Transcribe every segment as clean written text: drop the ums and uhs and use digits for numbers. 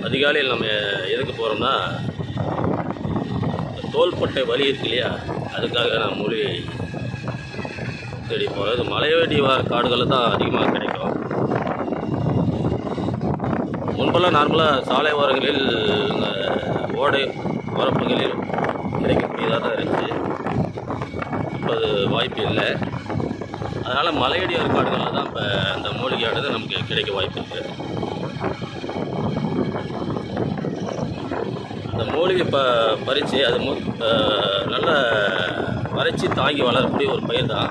அதிகாலையில் நம்ம எதுக்கு போகிறோம்னா, தோள்பட்டை வலி இருக்கு இல்லையா, அதுக்காக நான் மூலிகை தேடி போகிறேன். இது மலையடிவார காடுகளில் தான் அதிகமாக கிடைக்கும். முன்பெல்லாம் நார்மலாக சாலை ஓரங்களில், ஓடை ஓரப்புகளில் கிடைக்கக்கூடியதாக தான் இருந்துச்சு. இப்போ அது வாய்ப்பு இல்லை. அதனால் மலையடிவார காடுகளில் தான் இப்போ அந்த மூலிகையானது நமக்கு கிடைக்க வாய்ப்பு இருக்குது. அந்த மூலிகை பறித்து அது நல்ல வறட்சி தாங்கி வளரக்கூடிய ஒரு பயிர் தான்.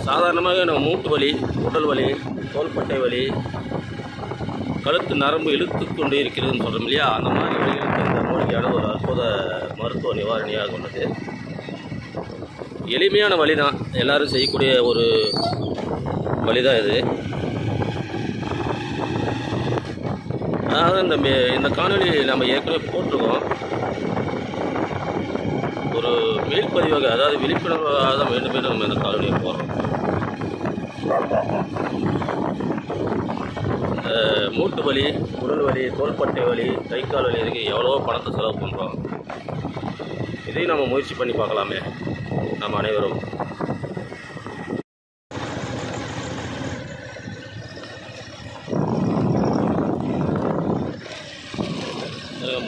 சாதாரணமாக நம்ம மூட்டு வலி, உடல் வலி, தோள்பட்டை வலி, கழுத்து நரம்பு இழுத்து கொண்டு இருக்கிறதுன்னு சொல்கிறோம் இல்லையா, அந்த மாதிரி வழிகளுக்கு இந்த மூலிகையான ஒரு அற்புத மருத்துவ நிவாரணியாக உள்ளது. எளிமையான வழி தான், எல்லோரும் செய்யக்கூடிய ஒரு வழி தான் இது. அதாவது இந்த காணொலி நம்ம ஏற்கனவே போட்டிருக்கோம். ஒரு மீள்பதிவாக, அதாவது விழிப்புணர்வாக தான் மீண்டும் மீண்டும் நம்ம இந்த காணொலியை போடுறோம். மூட்டு வலி, உடல் வலி, தோள்பட்டை வலி, கை கால் வலி இதுக்கு எவ்வளவோ பணத்தை செலவு பண்ணுறோம். இதையும் நம்ம முயற்சி பண்ணி பார்க்கலாமே நம்ம அனைவரும்.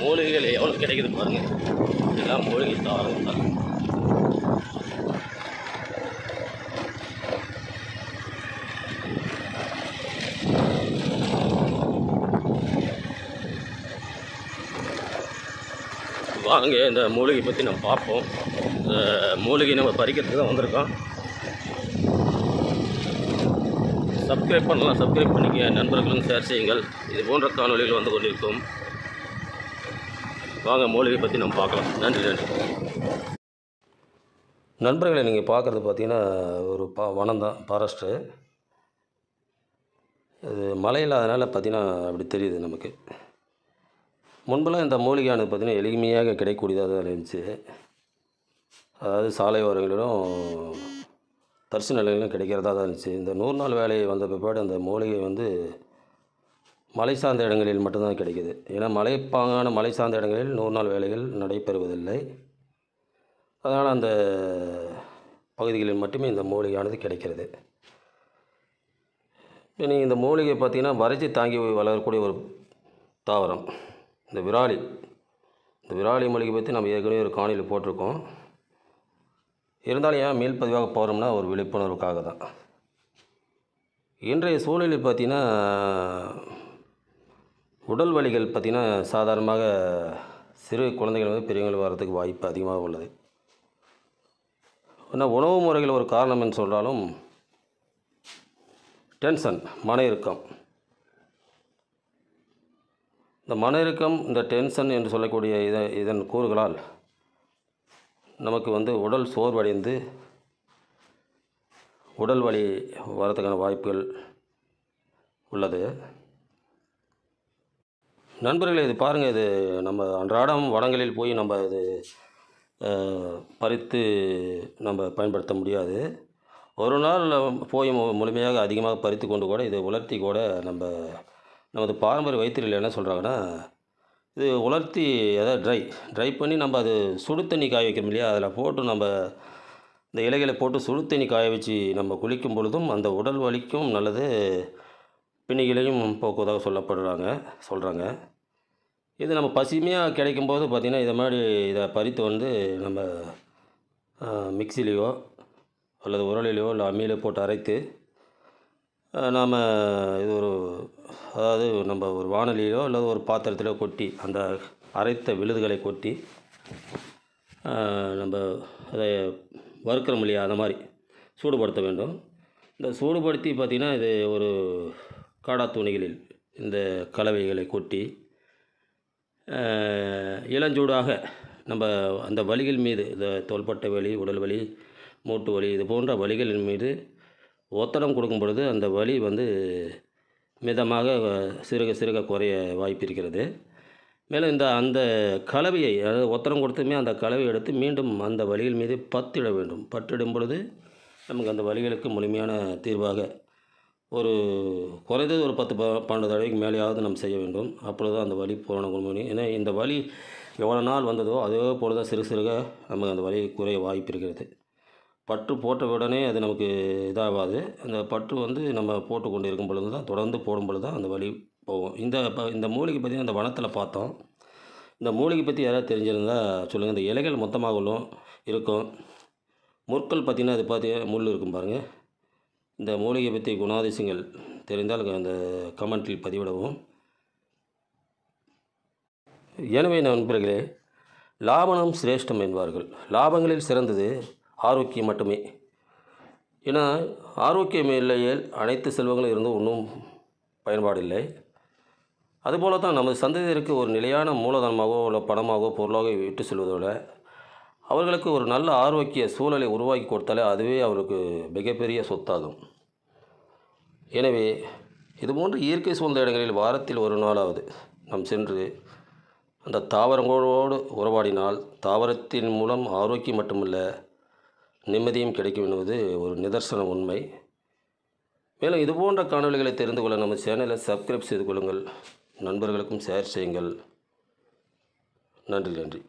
மூலிகைகள் எவ்வளோ கிடைக்குது பாருங்கள். இதெல்லாம் மூலிகை தாவரங்கள் தான். வாங்க இந்த மூலிகை பற்றி நம்ம பார்ப்போம். இந்த மூலிகை நம்ம பறிக்கிறதுக்கு தான் வந்திருக்கோம். சப்ஸ்கிரைப் பண்ணலாம், சப்ஸ்கிரைப் பண்ணிக்க, நண்பர்களும் ஷேர் செய்யுங்கள். இது போன்ற காணொலிகள் வந்து கொண்டிருக்கும். வாங்க மூலிகை பற்றி நம்ம பார்க்கலாம். நன்றி நன்றி. நண்பர்களை, நீங்கள் பார்க்குறது பார்த்திங்கன்னா ஒரு வனம் தான், ஃபாரஸ்ட்டு. இது மழை இல்லாதனால பார்த்திங்கன்னா அப்படி தெரியுது நமக்கு. முன்பெல்லாம் இந்த மூலிகையானது பார்த்திங்கன்னா எளிமையாக கிடைக்கக்கூடியதாக தான் இருந்துச்சு. அதாவது சாலை ஓரங்களிலும் தரிசு நிலையிலும் கிடைக்கிறதா தான் இருந்துச்சு. இந்த 100 நாள் வேலை வந்த பிற்பாடு அந்த மூலிகை வந்து மலை சார்ந்த இடங்களில் மட்டும்தான் கிடைக்கிது. ஏன்னா மலைப்பாங்கான மலை சார்ந்த இடங்களில் 100 நாள் வேலைகள் நடைபெறுவதில்லை. அதனால் அந்த பகுதிகளில் மட்டுமே இந்த மூலிகையானது கிடைக்கிறது. நீங்கள் இந்த மூலிகை பார்த்திங்கன்னா வறட்சி தாங்கி வளரக்கூடிய ஒரு தாவரம். இந்த விராலி மூலிகை பற்றி நம்ம ஏற்கனவே ஒரு காணொலியில் போட்டிருக்கோம். இருந்தாலும் ஏன் மீள்பதிவாக போகிறோம்னா ஒரு விழிப்புணர்வுக்காக தான். இன்றைய சூழலில் பார்த்திங்கன்னா உடல் வலிகள் பார்த்திங்கன்னா சாதாரணமாக சிறு குழந்தைகள் வந்து பெரியவங்களுக்கு வர்றதுக்கு வாய்ப்பு அதிகமாக உள்ளது. ஆனால் உணவு முறைகள் ஒரு காரணம் என்று சொல்கிறாலும் டென்ஷன், மன இறுக்கம். இந்த மன இறுக்கம், இந்த டென்ஷன் என்று சொல்லக்கூடிய இதன் கூறுகளால் நமக்கு வந்து உடல் சோர்வடைந்து உடல் வலி வரதுக்கான வாய்ப்புகள் உள்ளது. நண்பர்களே, இது பாருங்கள். இது நம்ம அன்றாடம் வனங்களில் போய் நம்ம இது பறித்து நம்ம பயன்படுத்த முடியாது. ஒரு நாள் போய் முழுமையாக அதிகமாக பறித்து கொண்டு கூட இதை உலர்த்தி கூட நமது பாரம்பரிய வைத்தியர்கள் என்ன சொல்கிறாங்கன்னா, இது உலர்த்தி, அதாவது ட்ரை பண்ணி நம்ம அது சுடு தண்ணி காய வைக்கிறோம் இல்லையா, அதில் போட்டு நம்ம இந்த இலைகளை போட்டு சுடு தண்ணி காய வச்சு நம்ம குளிக்கும் பொழுதும் அந்த உடல் வலிக்கும் நல்லது, பிணிகளையும் போக்குவதாக சொல்கிறாங்க. இது நம்ம பசுமையாக கிடைக்கும்போது பார்த்திங்கன்னா இதை மாதிரி இதை பறித்து வந்து நம்ம மிக்சிலேயோ அல்லது உரலிலையோ இல்லை அம்மியிலே போட்டு அரைத்து நாம் இது அதாவது நம்ம ஒரு வாணலியிலோ அல்லது ஒரு பாத்திரத்திலோ கொட்டி அந்த அரைத்த விழுதுகளை கொட்டி நம்ம அதை வறுக்கிறோம் இல்லையா, அந்த மாதிரி சூடுபடுத்த வேண்டும். இந்த சூடுபடுத்தி பார்த்திங்கன்னா இது ஒரு காடா துணிகளில் இந்த கலவைகளை கொட்டி இளஞ்சூடாக நம்ம அந்த வலிகள் மீது, இந்த தோள்பட்டை வலி, உடல் வலி, மூட்டு வலி, இது போன்ற வலிகளின் மீது ஒத்தடம் கொடுக்கும் பொழுது அந்த வலி வந்து மிதமாக சிறுக சிறுக குறைய வாய்ப்பு இருக்கிறது. மேலும் அந்த கலவையை, அதாவது ஒத்தடம் கொடுத்துமே அந்த கலவையை எடுத்து மீண்டும் அந்த வலிகள் மீது பத்திட வேண்டும். பட்டிடும் பொழுது நமக்கு அந்த வலிகளுக்கு முழுமையான தீர்வாக ஒரு குறைந்தது ஒரு 10 12 தடவைக்கு மேலேயாவது நம்ம செய்ய வேண்டும். அப்பொழுது தான் அந்த வலி பூரண குணமடையும். ஏன்னா இந்த வலி எவ்வளோ நாள் வந்ததோ அதே போல தான் சிறு சிறுக நமக்கு அந்த வலி குறைய வாய்ப்பு இருக்கிறது. பற்று போட்ட உடனே அது நமக்கு இதாகாது. அந்த பற்று வந்து நம்ம போட்டுக்கொண்டு இருக்கும் பொழுது தான், தொடர்ந்து போடும் பொழுது தான் அந்த வலி போகும். இந்த மூலிகை பார்த்தீங்கன்னா இந்த வனத்தில் பார்த்தோம். இந்த மூலிகை பற்றி யாராவது தெரிஞ்சிருந்தா சொல்லுங்கள். இந்த இலைகள் மொத்தமாக இருக்கும். முற்கள் பார்த்திங்கன்னா அது முள் இருக்கும் பாருங்கள். இந்த மூலிகை பற்றி குணாதிசயங்கள் தெரிந்தால் அந்த கமெண்ட்டில் பதிவிடவும். எனவே நண்பர்களே, லாபனம் சிரேஷ்டம் என்பார்கள். லாபங்களில் சிறந்தது ஆரோக்கியம் மட்டுமே. ஏன்னா ஆரோக்கியம் இல்லையேல் அனைத்து செல்வங்களும் இருந்தும் ஒன்றும் பயன்பாடில்லை. அதுபோல தான் நமது சந்ததியருக்கு ஒரு நிலையான மூலதனமாகவோ இல்லை பணமாகவோ பொருளாக விட்டு செல்வதோட அவர்களுக்கு ஒரு நல்ல ஆரோக்கிய சூழலை உருவாக்கி கொடுத்தாலே அதுவே அவருக்கு மிகப்பெரிய சொத்தாகும். எனவே இதுபோன்ற இயற்கை சூழ்ந்த இடங்களில் வாரத்தில் ஒரு நாளாவது நாம் சென்று அந்த தாவரங்களோடு உறவாடினால் தாவரத்தின் மூலம் ஆரோக்கியம் மட்டுமல்ல நிம்மதியும் கிடைக்கும் என்பது ஒரு நிதர்சன உண்மை. மேலும் இதுபோன்ற காணொளிகளை தெரிந்து கொள்ள நம்ம சேனலை சப்ஸ்கிரைப் செய்து கொள்ளுங்கள். நண்பர்களுக்கும் ஷேர் செய்யுங்கள். நன்றி.